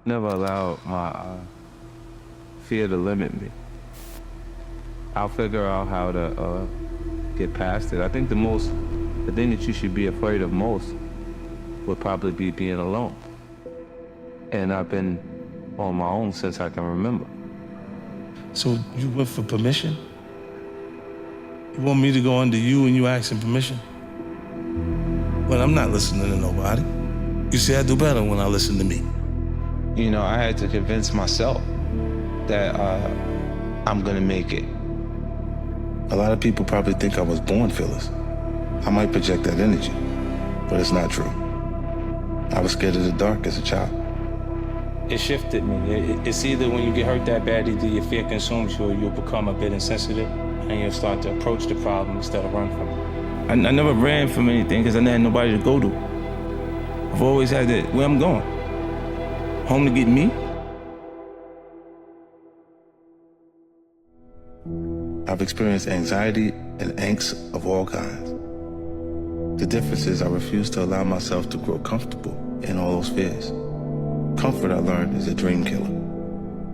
never allowed my fear to limit me. I'll figure out how to get past it. I think the thing that you should be afraid of most would probably be being alone. And I've been on my own since I can remember. So you went for permission? You want me to go under you and you asking permission? Well, I'm not listening to nobody. You see, I do better when I listen to me. You know, I had to convince myself that I'm gonna make it. A lot of people probably think I was born fearless. I might project that energy, but it's not true. I was scared of the dark as a child. It shifted me. It's either when you get hurt that badly that your fear consumes you, or you'll become a bit insensitive and you'll start to approach the problem instead of run from it. I never ran from anything because I never had nobody to go to. I've always had that, where I'm going. Home to get me. I've experienced anxiety and angst of all kinds. The difference is I refuse to allow myself to grow comfortable in all those fears. Comfort, I learned, is a dream killer.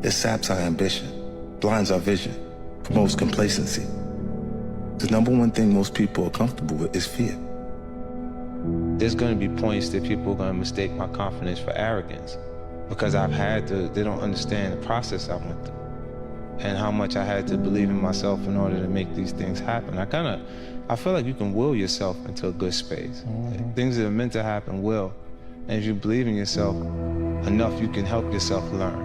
It saps our ambition, blinds our vision, promotes complacency. The number one thing most people are comfortable with is fear. There's gonna be points that people are gonna mistake my confidence for arrogance because they don't understand the process I went through and how much I had to believe in myself in order to make these things happen. I feel like you can will yourself into a good space. Mm-hmm. Things that are meant to happen will. And if you believe in yourself enough, you can help yourself learn.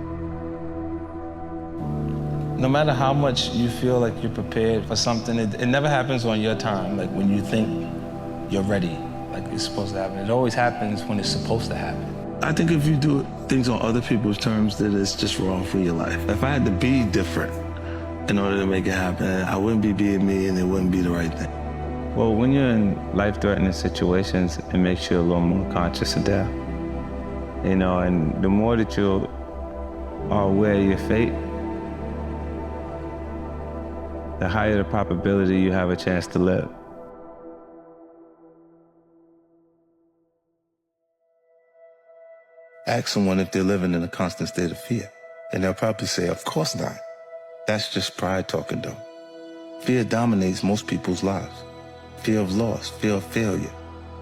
No matter how much you feel like you're prepared for something, it never happens on your time, like when you think you're ready, like it's supposed to happen. It always happens when it's supposed to happen. I think if you do things on other people's terms, then it's just wrong for your life. If I had to be different in order to make it happen, I wouldn't be being me and it wouldn't be the right thing. Well, when you're in life-threatening situations, it makes you a little more conscious of death. You know, and the more that you are aware of your fate, the higher the probability you have a chance to live. Ask someone if they're living in a constant state of fear, and they'll probably say, of course not. That's just pride talking, though. Fear dominates most people's lives. Fear of loss, fear of failure,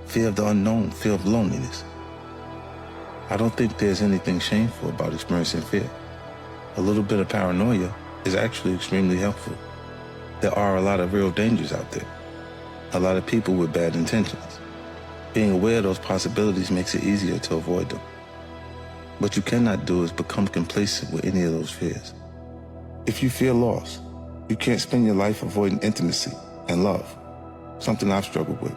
fear of the unknown, fear of loneliness. I don't think there's anything shameful about experiencing fear. A little bit of paranoia is actually extremely helpful. There are a lot of real dangers out there. A lot of people with bad intentions. Being aware of those possibilities makes it easier to avoid them. What you cannot do is become complacent with any of those fears. If you fear loss, you can't spend your life avoiding intimacy and love, something I've struggled with.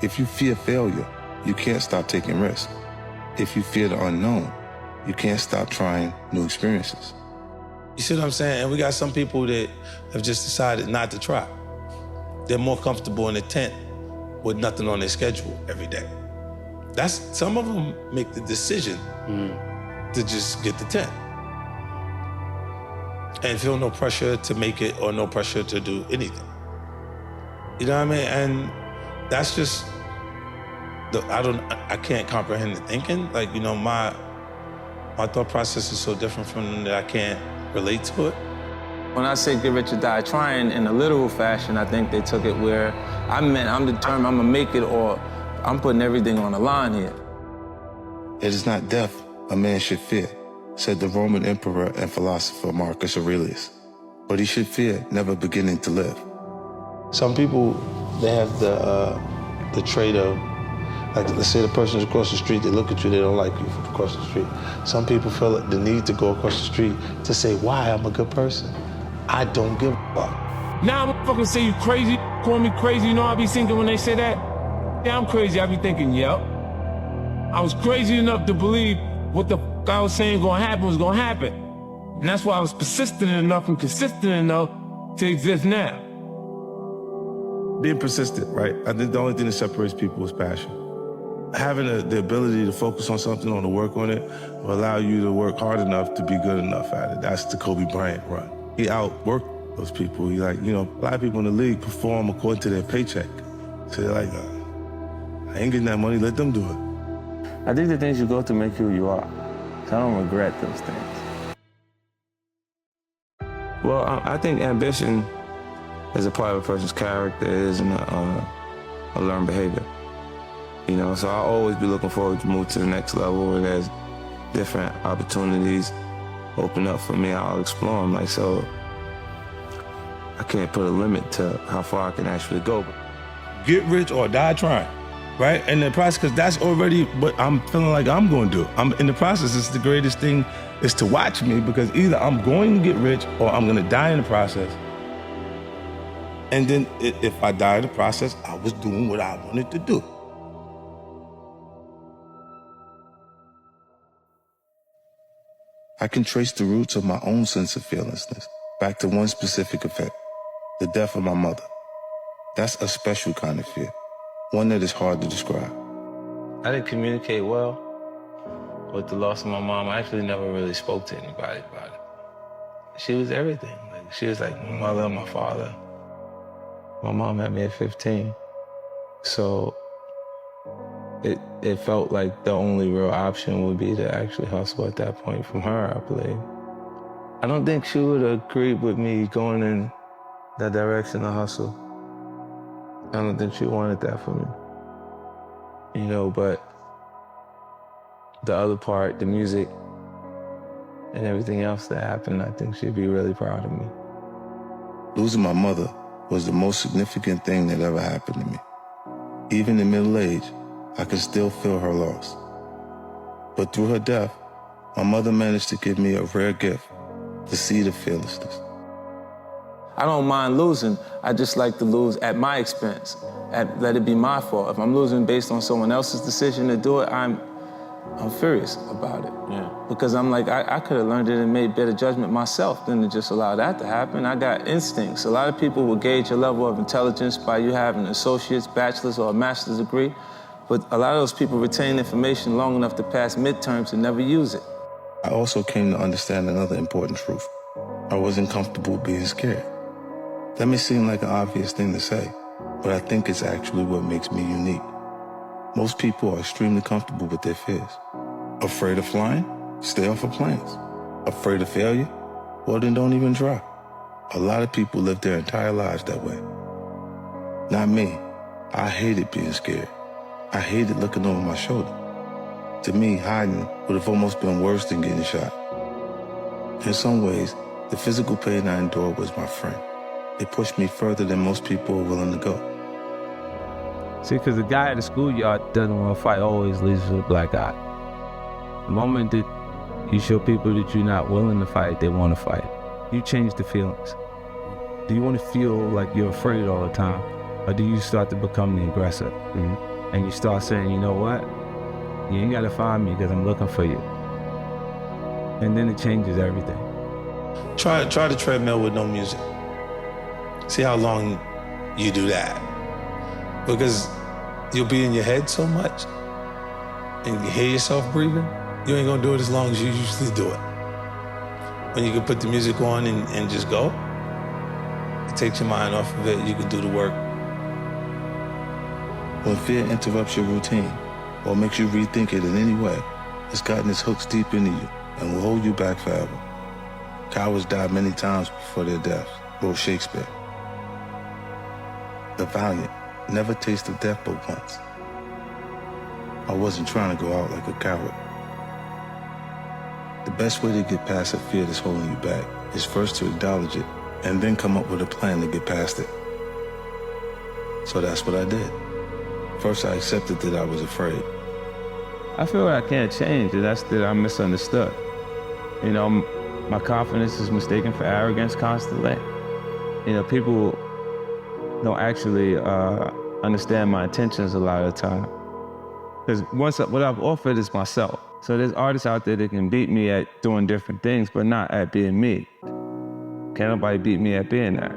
If you fear failure, you can't stop taking risks. If you fear the unknown, you can't stop trying new experiences. You see what I'm saying? And we got some people that have just decided not to try. They're more comfortable in a tent with nothing on their schedule every day. Some of them make the decision to just get the tent and feel no pressure to make it or no pressure to do anything. You know what I mean? And that's just, I can't comprehend the thinking. Like, you know, my thought process is so different from them that I can't relate to it. When I say get rich or die trying in a literal fashion, I think they took it where I meant I'm determined I'm gonna make it or I'm putting everything on the line here. It is not death a man should fear, said the Roman emperor and philosopher Marcus Aurelius. But he should fear never beginning to live. Some people, they have the trait of, like, let's say the person's across the street, they look at you, they don't like you from across the street. Some people feel like the need to go across the street to say, why, I'm a good person. I don't give a fuck. Now I'm fucking say you crazy, call me crazy, you know I be thinking when they say that? Yeah, I'm crazy, I be thinking, yep. I was crazy enough to believe what the fuck I was saying gonna happen was gonna happen. And that's why I was persistent enough and consistent enough to exist now. Being persistent, right? I think the only thing that separates people is passion. Having the ability to focus on something or to work on it will allow you to work hard enough to be good enough at it. That's the Kobe Bryant run. He outworked those people. He, like, you know, a lot of people in the league perform according to their paycheck. So they're like, I ain't getting that money, let them do it. I think the things you go through make you who you are. So I don't regret those things. Well, I think ambition is a part of a person's character. It isn't a learned behavior. You know, so I'll always be looking forward to move to the next level where there's different opportunities open up for me. I'll explore them. Like, so I can't put a limit to how far I can actually go. Get rich or die trying, right? In the process, because that's already what I'm feeling like I'm going to do. I'm in the process. It's the greatest thing is to watch me, because either I'm going to get rich or I'm going to die in the process. And then if I die in the process, I was doing what I wanted to do. I can trace the roots of my own sense of fearlessness back to one specific event, the death of my mother. That's a special kind of fear, one that is hard to describe. I didn't communicate well with the loss of my mom. I actually never really spoke to anybody about it. She was everything. Like, she was like my mother and my father. My mom had me at 15. So it felt like the only real option would be to actually hustle at that point from her, I believe. I don't think she would have agreed with me going in that direction to hustle. I don't think she wanted that for me. You know, but the other part, the music and everything else that happened, I think she'd be really proud of me. Losing my mother was the most significant thing that ever happened to me. Even in middle age, I could still feel her loss. But through her death, my mother managed to give me a rare gift, the seed of fearlessness. I don't mind losing. I just like to lose at my expense. Let it be my fault. If I'm losing based on someone else's decision to do it, I'm furious about it. Yeah. Because I'm like, I could have learned it and made better judgment myself than to just allow that to happen. I got instincts. A lot of people will gauge your level of intelligence by you having an associate's, bachelor's, or a master's degree. But a lot of those people retain information long enough to pass midterms and never use it. I also came to understand another important truth. I wasn't comfortable being scared. That may seem like an obvious thing to say, but I think it's actually what makes me unique. Most people are extremely comfortable with their fears. Afraid of flying? Stay off of planes. Afraid of failure? Well, then don't even try. A lot of people live their entire lives that way. Not me. I hated being scared. I hated looking over my shoulder. To me, hiding would have almost been worse than getting shot. In some ways, the physical pain I endured was my friend. It pushed me further than most people are willing to go. See, because the guy at the schoolyard doesn't want to fight always leads to a black eye. The moment that you show people that you're not willing to fight, they want to fight. You change the feelings. Do you want to feel like you're afraid all the time? Or do you start to become the aggressor? Mm-hmm. And you start saying, you know what? You ain't got to find me because I'm looking for you. And then it changes everything. Try the treadmill with no music. See how long you do that. Because you'll be in your head so much and you hear yourself breathing, you ain't gonna do it as long as you usually do it. When you can put the music on and just go, it takes your mind off of it, you can do the work. When fear interrupts your routine or makes you rethink it in any way, it's gotten its hooks deep into you and will hold you back forever. Cowards die many times before their deaths, wrote Shakespeare. The valiant never tasted death but once. I wasn't trying to go out like a coward. The best way to get past a fear that's holding you back is first to acknowledge it and then come up with a plan to get past it. So that's what I did. First, I accepted that I was afraid. I feel like I can't change, and that's that I'm misunderstood. You know, my confidence is mistaken for arrogance constantly. You know, people don't actually understand my intentions a lot of the time. Because what I've offered is myself. So there's artists out there that can beat me at doing different things, but not at being me. Can't nobody beat me at being that.